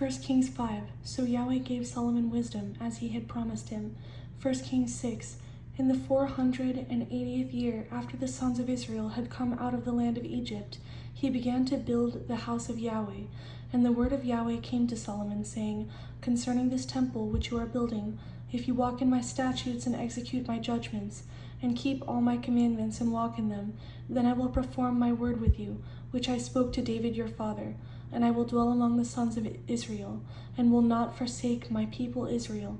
1 Kings 5. So Yahweh gave Solomon wisdom, as he had promised him. 1 Kings 6. In the 480th year, after the sons of Israel had come out of the land of Egypt, he began to build the house of Yahweh. And the word of Yahweh came to Solomon, saying, Concerning this temple which you are building, if you walk in my statutes and execute my judgments, and keep all my commandments and walk in them, then I will perform my word with you, which I spoke to David your father, and I will dwell among the sons of Israel, and will not forsake my people Israel.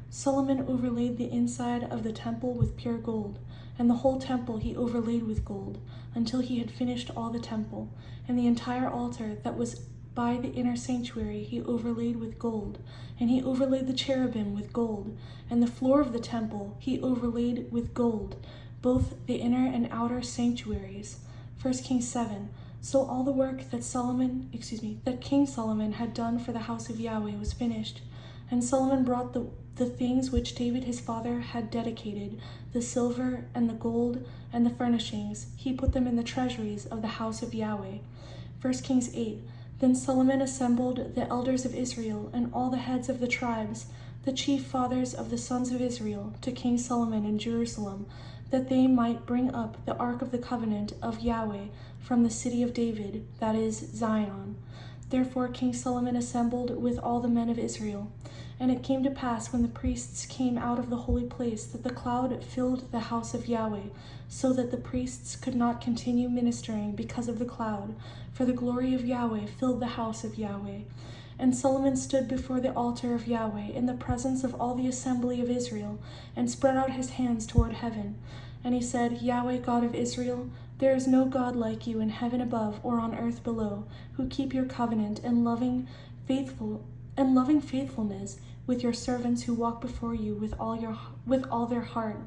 Solomon overlaid the inside of the temple with pure gold, and the whole temple he overlaid with gold, until he had finished all the temple, and the entire altar that was by the inner sanctuary he overlaid with gold, and he overlaid the cherubim with gold, and the floor of the temple he overlaid with gold, both the inner and outer sanctuaries. 1 Kings 7. So all the work that King Solomon had done for the house of Yahweh was finished, and Solomon brought the things which David his father had dedicated, the silver and the gold and the furnishings. He put them in the treasuries of the house of Yahweh. 1 Kings 8. Then Solomon assembled the elders of Israel and all the heads of the tribes, the chief fathers of the sons of Israel, to King Solomon in Jerusalem, that they might bring up the ark of the covenant of Yahweh from the city of David, that is, Zion. Therefore King Solomon assembled with all the men of Israel. And it came to pass, when the priests came out of the holy place, that the cloud filled the house of Yahweh, so that the priests could not continue ministering because of the cloud, for the glory of Yahweh filled the house of Yahweh. And Solomon stood before the altar of Yahweh in the presence of all the assembly of Israel, and spread out his hands toward heaven. And he said, Yahweh, God of Israel, there is no God like you in heaven above or on earth below, who keep your covenant and loving faithfulness with your servants who walk before you with all their heart.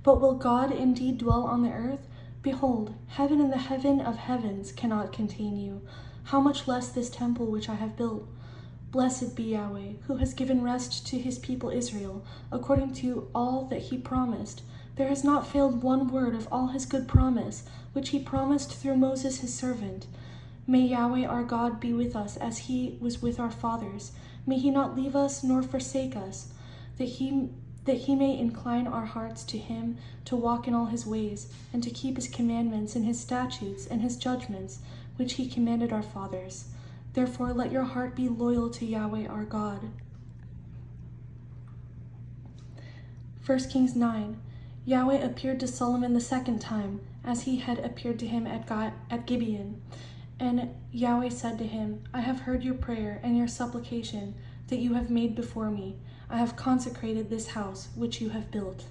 But will God indeed dwell on the earth? Behold, heaven and the heaven of heavens cannot contain you. How much less this temple which I have built? Blessed be Yahweh, who has given rest to his people Israel, according to all that he promised. There has not failed one word of all his good promise, which he promised through Moses his servant. May Yahweh our God be with us as he was with our fathers. May he not leave us nor forsake us, that he may incline our hearts to him, to walk in all his ways, and to keep his commandments and his statutes and his judgments, which he commanded our fathers. Therefore let your heart be loyal to Yahweh our God. 1 Kings 9. Yahweh appeared to Solomon the second time, as he had appeared to him at Gibeon. And Yahweh said to him, I have heard your prayer and your supplication that you have made before me. I have consecrated this house which you have built.